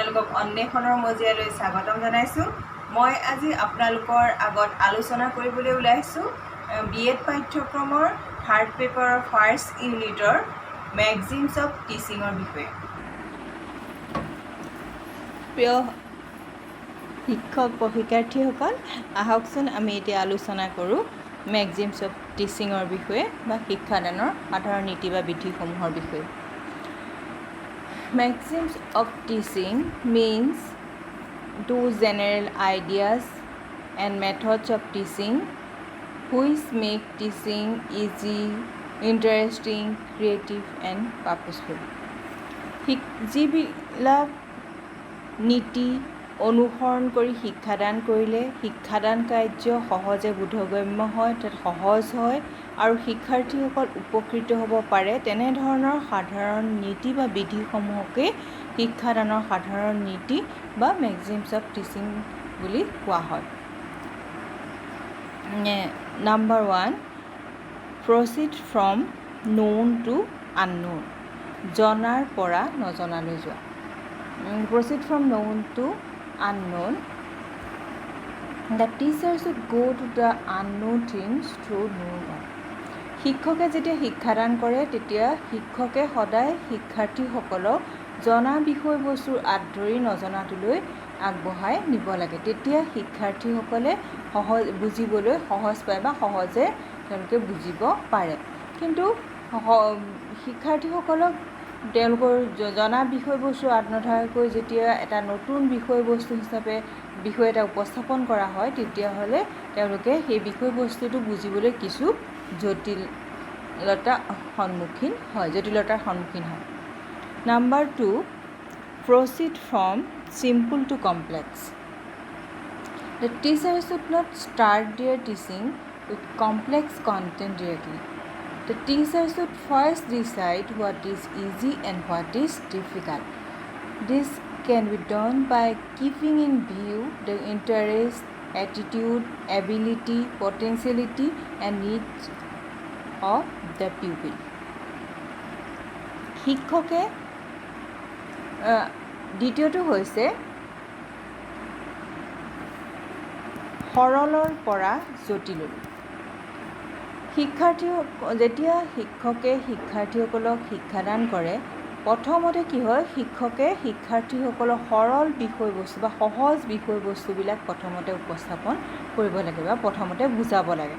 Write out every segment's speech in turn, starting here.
আপোনালোকক অন্বেষণৰ মজিয়ালৈ স্বাগতম জনাইছোঁ। মই আজি আপোনালোকৰ আগত আলোচনা কৰিবলৈ ওলাইছোঁ BEd পাঠ্যক্ৰমৰ থাৰ্ড পেপাৰৰ ফাৰ্ষ্ট ইউনিটৰ মেগজিমছ অফ টিচিঙৰ বিষয়ে। প্ৰিয় শিক্ষক শিক্ষাৰ্থীসকল, আহকচোন আমি এতিয়া আলোচনা কৰোঁ মেগজিমছ অফ টিচিঙৰ বিষয়ে বা শিক্ষাদানৰ সাধাৰণ নীতি বা বিধিসমূহৰ বিষয়ে। Maxims of teaching means those general ideas and methods of teaching which make teaching easy, interesting, creative and purposeful. যিবিলাক নীতি অনুসৰণ কৰি শিক্ষাদান কৰিলে শিক্ষাদান কাৰ্য সহজে বোধগম্য হয়, তাত সহজ হয় আৰু শিক্ষাৰ্থীসকল উপকৃত হ'ব পাৰে, তেনেধৰণৰ সাধাৰণ নীতি বা বিধিসমূহকে শিক্ষাদানৰ সাধাৰণ নীতি বা মেগজিমছ অফ টিচিং বুলি কোৱা হয়। Number 1, proceed from known to unknown, জনাৰ পৰা নজনালৈ যোৱা। Proceed from known to unknown. The teacher should go to the unknown things through known. শিক্ষকে যেতিয়া শিক্ষাদান কৰে তেতিয়া শিক্ষকে সদায় শিক্ষাৰ্থীসকলক জনা বিষয়বস্তুৰ আঁত ধৰি নজনাটোলৈ আগবঢ়াই নিব লাগে। তেতিয়া শিক্ষাৰ্থীসকলে বুজিবলৈ সহজ পায় বা সহজে তেওঁলোকে বুজিব পাৰে। কিন্তু শিক্ষাৰ্থীসকলক তেওঁলোকৰ জনা বিষয়বস্তু আঁত নধৰাকৈ যেতিয়া এটা নতুন বিষয়বস্তু হিচাপে বিষয় এটা উপস্থাপন কৰা হয়, তেতিয়াহ'লে তেওঁলোকে সেই বিষয়বস্তুটো বুজিবলৈ কিছু জটিলতাৰ সন্মুখীন হয়। Number 2, proceed from simple to complex. The teacher should not start their teaching with complex content directly. The teacher should first decide what is easy and what is difficult. This can be done by keeping in view the interest, attitude, ability, potentiality and needs of the pupil. শিক্ষকে দ্বিতীয়টো হৈছে সৰলৰ পৰা জটিললৈ। যেতিয়া শিক্ষকে শিক্ষাৰ্থীসকলক শিক্ষাদান কৰে, প্ৰথমতে কি হয়, শিক্ষকে শিক্ষাৰ্থীসকলক সৰল বিষয়বস্তু বা সহজ বিষয়বস্তুবিলাক প্ৰথমতে উপস্থাপন কৰিব লাগে বা প্ৰথমতে বুজাব লাগে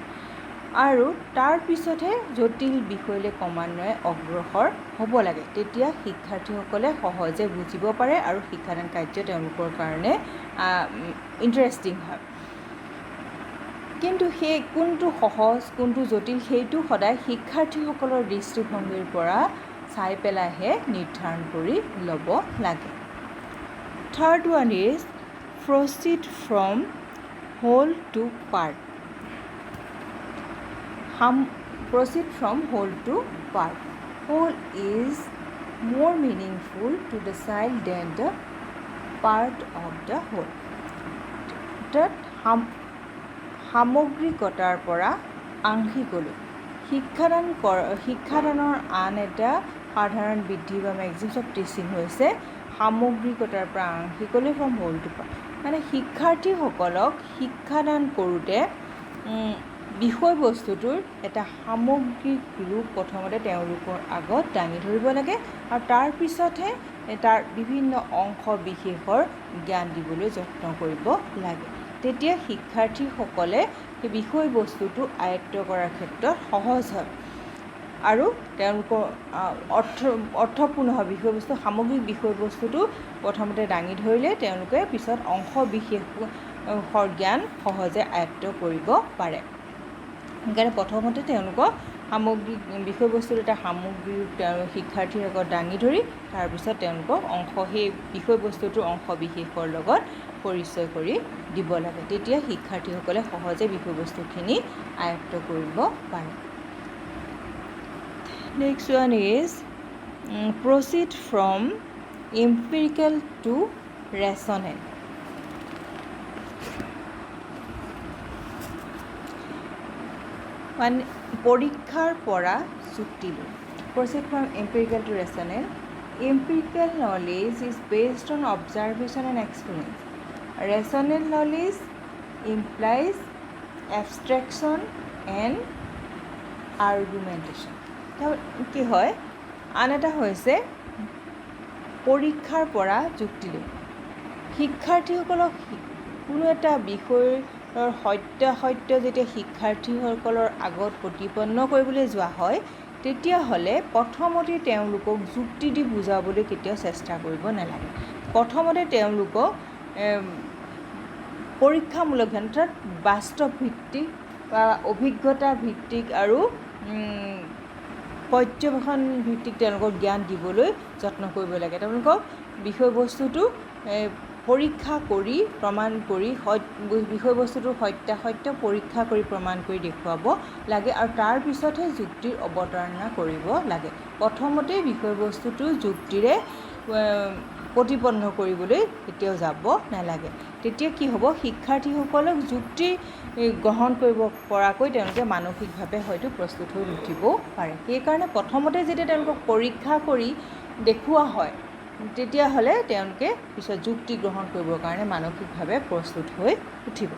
আৰু তাৰ পিছতহে জটিল বিষয়লৈ ক্ৰমান্বয়ে অগ্ৰসৰ হ'ব লাগে। তেতিয়া শিক্ষাৰ্থীসকলে সহজে বুজিব পাৰে আৰু শিক্ষাদান কাৰ্য তেওঁলোকৰ কাৰণে ইণ্টাৰেষ্টিং হয়। কিন্তু সেই কোনটো সহজ কোনটো জটিল সেইটো সদায় শিক্ষাৰ্থীসকলৰ দৃষ্টিভংগীৰ পৰা চাই পেলাইহে নিৰ্ধাৰণ কৰি ল'ব লাগে। Third one is proceed from whole to part. Proceed from whole to part. Whole is more meaningful to the child than the part of the whole. সামগ্ৰিকতাৰ পৰা আংশিকলৈ শিক্ষাদানৰ আন এটা সাধাৰণ বিধি বা মেগজিমছ অফ টিচিং হৈছে সামগ্ৰিকতাৰ পৰা আংশিকলৈ ফ্ৰম হোল টু পাৰ্ট। মানে শিক্ষাৰ্থীসকলক শিক্ষাদান কৰোঁতে বিষয়বস্তুটোৰ এটা সামগ্ৰিক ৰূপ প্ৰথমতে তেওঁলোকৰ আগত দাঙি ধৰিব লাগে আৰু তাৰ পিছতহে তাৰ বিভিন্ন অংশ বিশেষৰ জ্ঞান দিবলৈ যত্ন কৰিব লাগে। তেতিয়া শিক্ষাৰ্থীসকলে সেই বিষয়বস্তুটো আয়ত্ব কৰাৰ ক্ষেত্ৰত সহজ হয় আৰু তেওঁলোকৰ অৰ্থপূৰ্ণ হয়। সামগ্ৰিক বিষয়বস্তুটো প্ৰথমতে দাঙি ধৰিলে তেওঁলোকে পিছত অংশ বিশেষৰ জ্ঞান সহজে আয়ত্ব কৰিব পাৰে। সেইকাৰণে প্ৰথমতে তেওঁলোকক সামগ্ৰিক বিষয়বস্তুৰ এটা সামগ্ৰিক শিক্ষাৰ্থীৰ আগত দাঙি ধৰি তাৰপিছত তেওঁলোকক সেই বিষয়বস্তুটোৰ অংশ বিশেষৰ লগত পৰিচয় কৰি দিব লাগে। তেতিয়া শিক্ষাৰ্থীসকলে সহজে বিষয়বস্তুখিনি আয়ত্ব কৰিব পাৰে। Next one is proceed from empirical to rational. মানে পৰীক্ষাৰ পৰা যুক্তিলৈ। Proceed from empirical to rational. Empirical knowledge is based on observation and experience. Rational knowledge implies abstraction and argumentation. কি হয় আন এটা হৈছে পৰীক্ষাৰ পৰা যুক্তিলৈ শিক্ষাৰ্থীসকলক কোনো এটা বিষয়ৰ সত্য যেতিয়া শিক্ষাৰ্থীসকলৰ আগত প্ৰতিপন্ন কৰিবলৈ যোৱা হয় তেতিয়াহ'লে প্ৰথমতে তেওঁলোকক যুক্তি দি বুজাবলৈ কেতিয়াও চেষ্টা কৰিব নালাগে প্ৰথমতে তেওঁলোকক পৰীক্ষামূলক অৰ্থাৎ বাস্তৱ ভিত্তিক বা অভিজ্ঞতা ভিত্তিক আৰু পৰ্যবেক্ষণ ভিত্তিক তেওঁলোকক জ্ঞান দিবলৈ যত্ন কৰিব লাগে তেওঁলোকক বিষয়বস্তুটো পৰীক্ষা কৰি প্ৰমাণ কৰি বিষয়বস্তুটোৰ সত্যাসত্য পৰীক্ষা কৰি প্ৰমাণ কৰি দেখুৱাব লাগে আৰু তাৰ পিছতহে যুক্তিৰ অৱতাৰণা কৰিব লাগে প্ৰথমতে বিষয়বস্তুটো যুক্তিৰে প্ৰতিপন্ন কৰিবলৈ কেতিয়াও যাব নালাগে তেতিয়া কি হ'ব শিক্ষাৰ্থীসকলক যুক্তি গ্ৰহণ কৰিব পৰাকৈ তেওঁলোকে মানসিকভাৱে হয়তো প্ৰস্তুত হৈ উঠিবও পাৰে সেইকাৰণে প্ৰথমতে যেতিয়া তেওঁলোকক পৰীক্ষা কৰি দেখুওৱা হয় তেতিয়াহ'লে তেওঁলোকে পিছত যুক্তি গ্ৰহণ কৰিবৰ কাৰণে মানসিকভাৱে প্ৰস্তুত হৈ উঠিব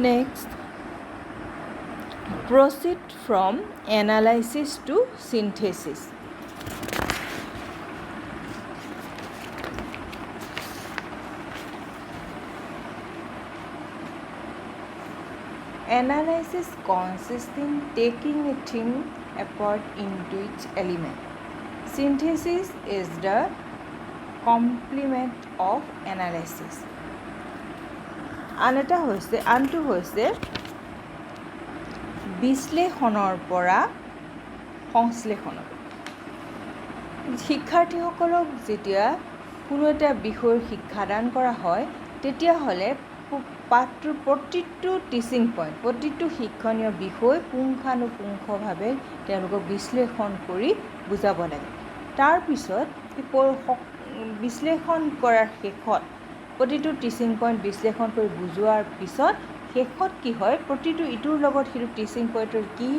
next proceed from analysis to synthesis Analysis consists in taking a thing apart into its element. Synthesis is the complement of analysis. আনটো হৈছে বিশ্লেষণৰ পৰা সংশ্লেষণলৈ শিক্ষাৰ্থীসকলক যেতিয়া কোনো এটা বিষয়ৰ শিক্ষাদান কৰা হয় তেতিয়াহ'লে পাঠটোৰ প্ৰতিটো টিচিং পইণ্ট প্ৰতিটো শিক্ষণীয় বিষয় পুংখানুপুংখভাৱে তেওঁলোকক বিশ্লেষণ কৰি বুজাব লাগে তাৰপিছত বিশ্লেষণ কৰাৰ শেষত প্ৰতিটো টিচিং পইণ্ট বিশ্লেষণ কৰি বুজোৱাৰ পিছত শেষত কি হয় প্ৰতিটো ইটোৰ লগত সেইটো টিচিং পইণ্টৰ কি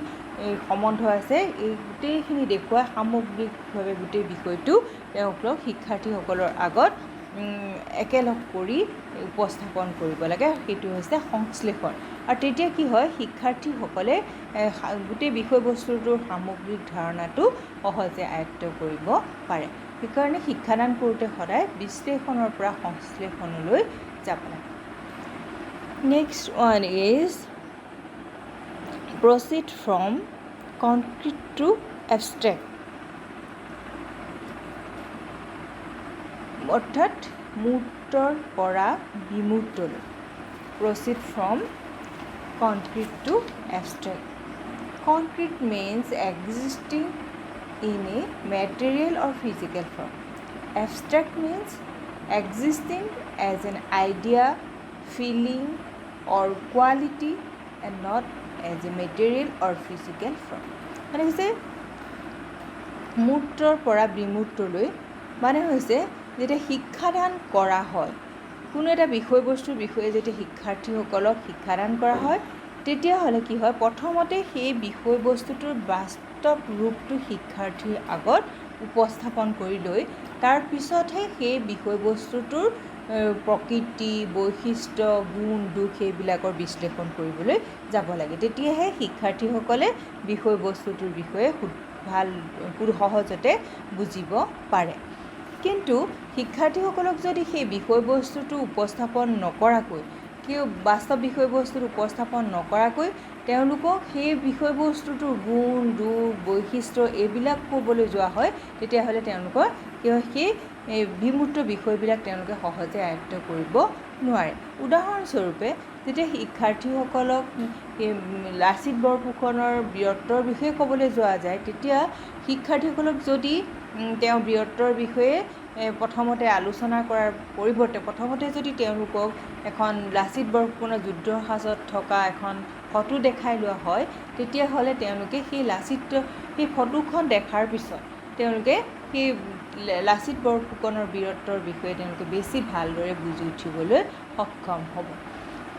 সম্বন্ধ আছে এই গোটেইখিনি দেখুৱাই সামগ্ৰিকভাৱে গোটেই বিষয়টো তেওঁলোকক শিক্ষাৰ্থীসকলৰ আগত একেলগ কৰি উপস্থাপন কৰিব লাগে সেইটো হৈছে সংশ্লেষণ আৰু তেতিয়া কি হয় শিক্ষাৰ্থীসকলে গোটেই বিষয়বস্তুটোৰ সামগ্ৰিক ধাৰণাটো সহজে আয়ত্ত কৰিব পাৰে সেইকাৰণে শিক্ষাদান কৰোঁতে সদায় বিশ্লেষণৰ পৰা সংশ্লেষণলৈ যাব লাগে Next one is proceed from concrete to abstract. অৰ্থাৎ মূৰ্তৰ পৰা বিমূৰ্তলৈ proceed from concrete to abstract. Concrete means existing in a material or physical form. Abstract means existing as an idea, feeling or quality and not as a material or physical form. মানে হৈছে মূৰ্তৰ পৰা বিমূৰ্তলৈ মানে হৈছে যেতিয়া শিক্ষাদান কৰা হয় কোনো এটা বিষয়বস্তুৰ বিষয়ে যেতিয়া শিক্ষাৰ্থীসকলক শিক্ষাদান কৰা হয় তেতিয়াহ'লে কি হয় প্ৰথমতে সেই বিষয়বস্তুটোৰ বাস্তৱ ৰূপটো শিক্ষাৰ্থীৰ আগত উপস্থাপন কৰি লৈ তাৰ পিছতহে সেই বিষয়বস্তুটোৰ প্ৰকৃতি বৈশিষ্ট্য গুণ দুখ সেইবিলাকৰ বিশ্লেষণ কৰিবলৈ যাব লাগে তেতিয়াহে শিক্ষাৰ্থীসকলে বিষয়বস্তুটোৰ বিষয়ে ভাল সহজতে বুজিব পাৰে কিন্তু শিক্ষাৰ্থীসকলক যদি সেই বিষয়বস্তুটো উপস্থাপন নকৰাকৈ বাস্তৱ বিষয়বস্তুটো উপস্থাপন নকৰাকৈ তেওঁলোকক সেই বিষয়বস্তুটোৰ গুণ দুখ বৈশিষ্ট্য এইবিলাক ক'বলৈ যোৱা হয় তেতিয়াহ'লে তেওঁলোকৰ সেই বিমূৰ্ত বিষয়বিলাক তেওঁলোকে সহজে আয়ত্ত কৰিব নোৱাৰে উদাহৰণস্বৰূপে যেতিয়া শিক্ষাৰ্থীসকলক লাচিত বৰফুকনৰ বীৰত্বৰ বিষয়ে ক'বলৈ যোৱা যায় তেতিয়া শিক্ষাৰ্থীসকলক যদি তেওঁ বীৰত্বৰ বিষয়ে প্ৰথমতে আলোচনা কৰাৰ পৰিৱৰ্তে প্ৰথমতে যদি তেওঁলোকক এখন লাচিত বৰফুকনৰ যুদ্ধৰ সাজত থকা এখন ফটো দেখাই লোৱা হয় তেতিয়াহ'লে তেওঁলোকে সেই ফটোখন দেখাৰ পিছত তেওঁলোকে সেই লাচিত বৰফুকনৰ বীৰত্বৰ বিষয়ে তেওঁলোকে বেছি ভালদৰে বুজি উঠিবলৈ সক্ষম হ'ব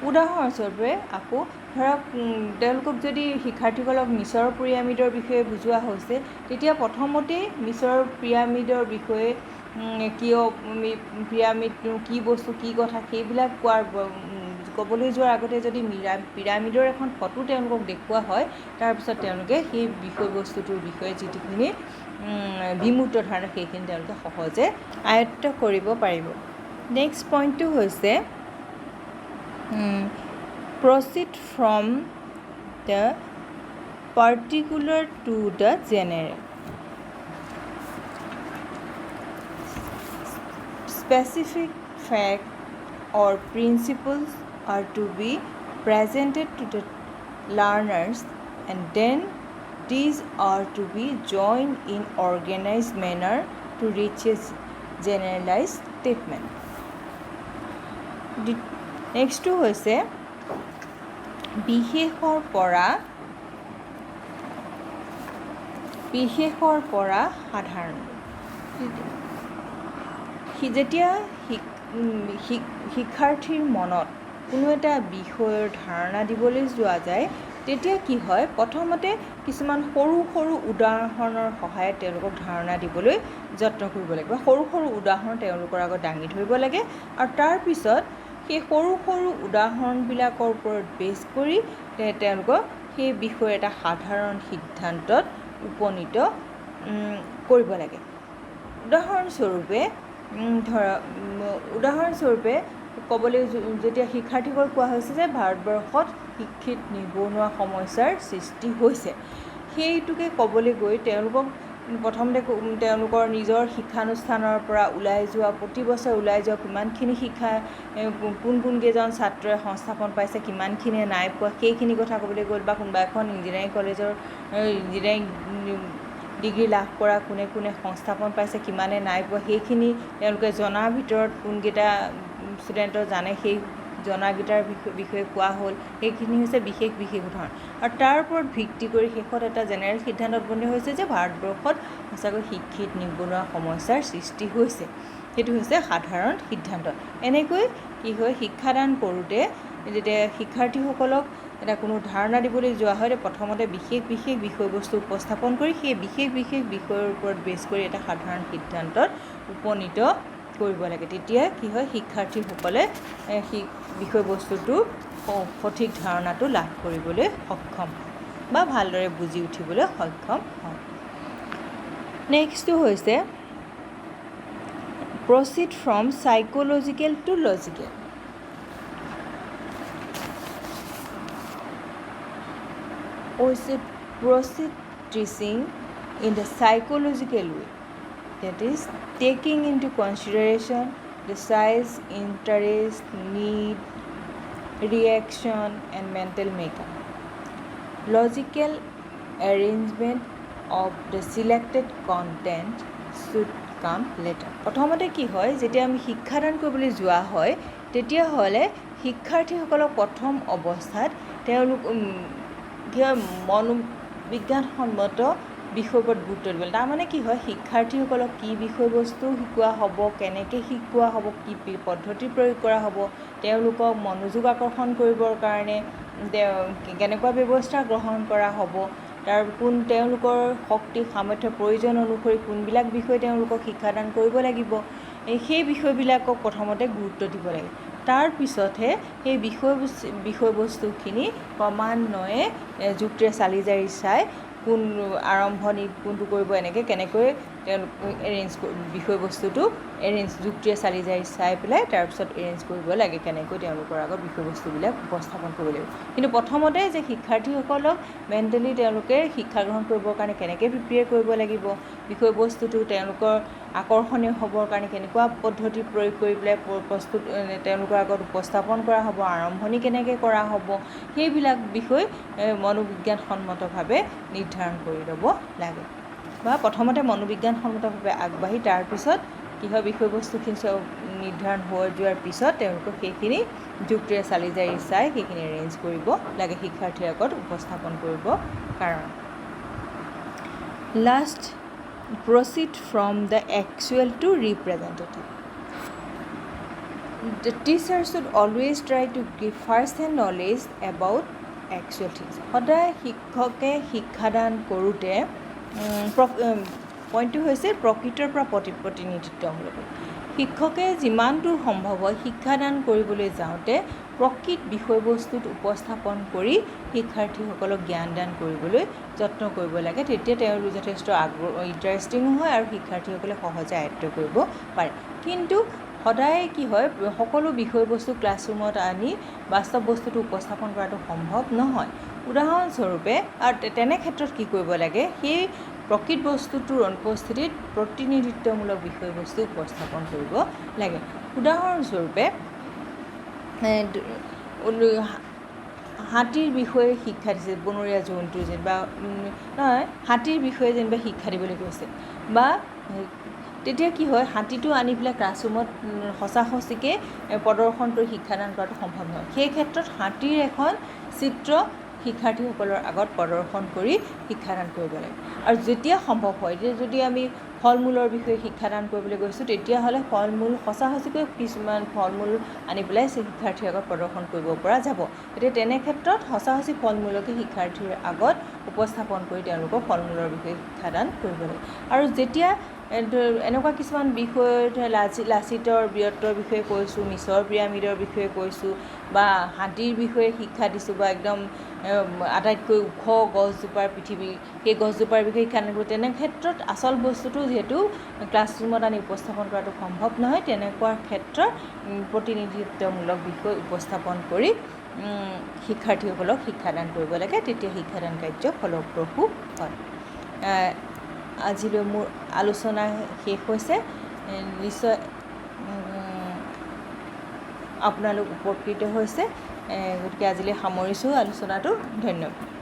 উদাহৰণস্বৰূপে আকৌ ধৰক তেওঁলোকক যদি শিক্ষাৰ্থীসকলক মিছৰৰ পিৰামিডৰ বিষয়ে বুজোৱা হৈছে তেতিয়া প্ৰথমতেই মিছৰৰ পিৰামিডৰ বিষয়ে কিয় পিৰামিডটো কি বস্তু কি কথা সেইবিলাক ক'বলৈ যোৱাৰ আগতে যদি পিৰামিডৰ এখন ফটো তেওঁলোকক দেখুওৱা হয় তাৰপিছত তেওঁলোকে সেই বিষয়বস্তুটোৰ বিষয়ে যিখিনি বিমূৰ্ত ধাৰণা সেইখিনি তেওঁলোকে সহজে আয়ত্ত কৰিব পাৰিব। নেক্সট পইণ্টটো হৈছে proceed from the particular to the general. Specific fact or principles are to be presented to the learners and then these are to be joined in organized manner to reach a generalized statement. Next to হৈছে বিশেষৰ পৰা সাধাৰণ। যেতিয়া শিক্ষাৰ্থীৰ মনত কোনো এটা বিষয়ৰ ধাৰণা দিবলৈ যোৱা যায় তেতিয়া কি হয় প্ৰথমতে কিছুমান সৰু সৰু উদাহৰণৰ সহায়ত তেওঁলোকক ধাৰণা দিবলৈ যত্ন কৰিব লাগে বা সৰু সৰু উদাহৰণ তেওঁলোকৰ আগত দাঙি ধৰিব লাগে আৰু তাৰপিছত সেই সৰু সৰু উদাহৰণবিলাকৰ ওপৰত বেছ কৰি তেওঁলোকক সেই বিষয়ে এটা সাধাৰণ সিদ্ধান্তত উপনীত কৰিব লাগে। উদাহৰণস্বৰূপে ক'বলৈ যেতিয়া শিক্ষাৰ্থীসকল কোৱা হৈছে যে ভাৰতবৰ্ষত শিক্ষিত নিবনুৱা সমস্যাৰ সৃষ্টি হৈছে সেইটোকে ক'বলৈ গৈ তেওঁলোকক প্ৰথমতে তেওঁলোকৰ নিজৰ শিক্ষানুষ্ঠানৰ পৰা ওলাই যোৱা প্ৰতি বছৰ ওলাই যোৱা কিমানখিনি শিক্ষা কোনকেইজন ছাত্ৰই সংস্থাপন পাইছে কিমানখিনিয়ে নাই পোৱা সেইখিনি কথা ক'বলৈ গ'ল বা কোনোবা এখন ইঞ্জিনিয়াৰিং কলেজৰ ইঞ্জিনিয়াৰিং ডিগ্ৰী লাভ কৰা কোনে কোনে সংস্থাপন পাইছে কিমানে নাই পোৱা সেইখিনি তেওঁলোকে জনাৰ ভিতৰত কোনকেইটা ষ্টুডেণ্টৰ জানে সেই জনাকেইটাৰ বিষয়ে কোৱা হ'ল সেইখিনি হৈছে বিশেষ উদাহৰণ আৰু তাৰ ওপৰত ভিত্তি কৰি শেষত এটা জেনেৰেল সিদ্ধান্তত উপনীত হৈছে যে ভাৰতবৰ্ষত সঁচাকৈ শিক্ষিত নিবনুৱা সমস্যাৰ সৃষ্টি হৈছে। সেইটো হৈছে সাধাৰণ সিদ্ধান্ত। এনেকৈ কি হয় শিক্ষাদান কৰোঁতে যেতিয়া শিক্ষাৰ্থীসকলক এটা কোনো ধাৰণা দিবলৈ যোৱা হয় প্ৰথমতে বিশেষ বিষয়বস্তু উপস্থাপন কৰি সেই বিশেষ বিষয়ৰ ওপৰত বেছ কৰি এটা সাধাৰণ সিদ্ধান্তত উপনীত কৰিব লাগে। তেতিয়া কি হয় শিক্ষাৰ্থীসকলে সেই বিষয়বস্তুটো সঠিক ধাৰণাটো লাভ কৰিবলৈ সক্ষম বা ভালদৰে বুজি উঠিবলৈ সক্ষম হয়। নেক্সটটো হৈছে proceed from psychological to logical. Proceed teaching in the psychological way, that is taking into consideration the size, interest, need, reaction and mental makeup. Logical arrangement of the selected content should come later. প্ৰথমতে কি হয় যেতিয়া আমি শিক্ষাদান কৰিবলৈ যোৱা হয় তেতিয়াহ'লে শিক্ষাৰ্থীসকলক প্ৰথম অৱস্থাত তেওঁলোক কি হয় মনোবিজ্ঞানসন্মত বিষয়ৰ ওপৰত গুৰুত্ব দিব লাগে। তাৰমানে কি হয় শিক্ষাৰ্থীসকলক কি বিষয়বস্তু শিকোৱা হ'ব কেনেকৈ শিকোৱা হ'ব কি পদ্ধতি প্ৰয়োগ কৰা হ'ব তেওঁলোকক মনোযোগ আকৰ্ষণ কৰিবৰ কাৰণে কেনেকুৱা ব্যৱস্থা গ্ৰহণ কৰা হ'ব তেওঁলোকৰ শক্তি সামৰ্থ্যৰ প্ৰয়োজন অনুসৰি কোনবিলাক বিষয় তেওঁলোকক শিক্ষাদান কৰিব লাগিব সেই বিষয়বিলাকক প্ৰথমতে গুৰুত্ব দিব লাগে। তাৰপিছতহে সেই বিষয়বস্তুখিনি ক্ৰমান্বয়ে যুক্তিৰে চালি জাৰি চাই কোন আৰম্ভণিত কোনটো কৰিব কেনেকৈ তেওঁলোক বিষয়বস্তুটো যুক্তিৰে চালি জাৰি চাই পেলাই তাৰপিছত এৰেঞ্জ কৰিব লাগে কেনেকৈ তেওঁলোকৰ আগত বিষয়বস্তুবিলাক উপস্থাপন কৰিব লাগিব। কিন্তু প্ৰথমতে যে শিক্ষাৰ্থীসকলক মেণ্টেলি তেওঁলোকে শিক্ষা গ্ৰহণ কৰিবৰ কাৰণে কেনেকৈ প্ৰিপেয়াৰ কৰিব লাগিব বিষয়বস্তুটো তেওঁলোকৰ আকৰ্ষণীয় হ'বৰ কাৰণে কেনেকুৱা পদ্ধতি প্ৰয়োগ কৰি পেলাই তেওঁলোকৰ আগত উপস্থাপন কৰা হ'ব আৰম্ভণি কেনেকৈ কৰা হ'ব সেইবিলাক বিষয় মনোবিজ্ঞানসন্মতভাৱে নিৰ্ধাৰণ কৰি ল'ব লাগে বা প্ৰথমতে মনোবিজ্ঞানসন্মতভাৱে আগবাঢ়ি তাৰপিছত কি হয় বিষয়বস্তুখিনি নিৰ্ধাৰণ হৈ যোৱাৰ পিছত তেওঁলোকক সেইখিনি যুক্তিৰে চালি জাৰি চাই সেইখিনি এৰেঞ্জ কৰিব লাগে শিক্ষাৰ্থীৰ আগত উপস্থাপন কৰিব কাৰণে। Last proceed from the actual to representative. The teacher should always try to give first-hand knowledge about actual things. সদায় শিক্ষকে শিক্ষাদান কৰোঁতে পইণ্টটো হৈছে প্ৰকৃতৰ পৰা প্ৰতিনিধিত্বমূলক। শিক্ষকে যিমান দূৰ সম্ভৱ হয় শিক্ষাদান কৰিবলৈ যাওঁতে প্ৰকৃত বিষয়বস্তুত উপস্থাপন কৰি শিক্ষাৰ্থীসকলক জ্ঞান দান কৰিবলৈ যত্ন কৰিব লাগে। তেতিয়া তেওঁলোক যথেষ্ট ইণ্টাৰেষ্টিঙো হয় আৰু শিক্ষাৰ্থীসকলে সহজে আয়ত্ব কৰিব পাৰে। কিন্তু সদায় কি হয়, সকলো বিষয়বস্তু ক্লাছৰুমত আনি বাস্তৱ বস্তুটো উপস্থাপন কৰাটো সম্ভৱ নহয়। উদাহৰণস্বৰূপে আৰু তেনে ক্ষেত্ৰত কি কৰিব লাগে, সেই প্ৰকৃত বস্তুটোৰ অনুপস্থিতিত প্ৰতিনিধিত্বমূলক বিষয়বস্তু উপস্থাপন কৰিব লাগে। উদাহৰণস্বৰূপে হাতীৰ বিষয়ে শিক্ষা দিছে, বনৰীয়া জন্তু যেনিবা নহয়, হাতীৰ বিষয়ে যেনিবা শিক্ষা দিবলৈ কৈছে, বা তেতিয়া কি হয়, হাতীটো আনি পেলাই ক্লাছৰুমত সঁচা সঁচিকৈ প্ৰদৰ্শন কৰি শিক্ষাদান কৰাটো সম্ভৱ নহয়। সেই ক্ষেত্ৰত হাতীৰ এখন চিত্ৰ শিক্ষাৰ্থীসকলৰ আগত প্ৰদৰ্শন কৰি শিক্ষাদান কৰিব লাগে। আৰু যেতিয়া সম্ভৱ হয়, যদি আমি ফল মূলৰ বিষয়ে শিক্ষাদান কৰিবলৈ গৈছোঁ, তেতিয়াহ'লে ফল মূল সঁচা সঁচিকৈ কিছুমান ফল মূল আনি পেলাই শিক্ষাৰ্থীৰ আগত প্ৰদৰ্শন কৰিব পৰা যাব। গতিকে তেনে ক্ষেত্ৰত সঁচা সঁচি ফল মূলকে শিক্ষাৰ্থীৰ আগত উপস্থাপন কৰি তেওঁলোকক ফল মূলৰ বিষয়ে শিক্ষাদান কৰিব লাগে। আৰু যেতিয়া এনেকুৱা কিছুমান বিষয় লাচিতৰ বীৰত্বৰ বিষয়ে কৈছোঁ, মিছৰ পিৰামিডৰ বিষয়ে কৈছোঁ, বা হাতীৰ বিষয়ে শিক্ষা দিছোঁ, বা একদম আটাইতকৈ ওখ গছজোপাৰ পৃথিৱী, সেই গছজোপাৰ বিষয়ে শিক্ষা দিব, তেনে ক্ষেত্ৰত আচল বস্তুটো যিহেতু ক্লাছৰুমত আনি উপস্থাপন কৰাটো সম্ভৱ নহয়, তেনেকুৱা ক্ষেত্ৰত প্ৰতিনিধিত্বমূলক বিষয় উপস্থাপন কৰি শিক্ষাৰ্থীসকলক শিক্ষাদান কৰিব লাগে। তেতিয়া শিক্ষাদান কাৰ্য ফলপ্ৰসূ হয়। আজিলৈ মোৰ আলোচনা শেষ হৈছে। নিশ্চয় আপোনালোক উপকৃত হৈছে। গতিকে আজিলৈ সামৰিছোঁ আলোচনাটো। ধন্যবাদ।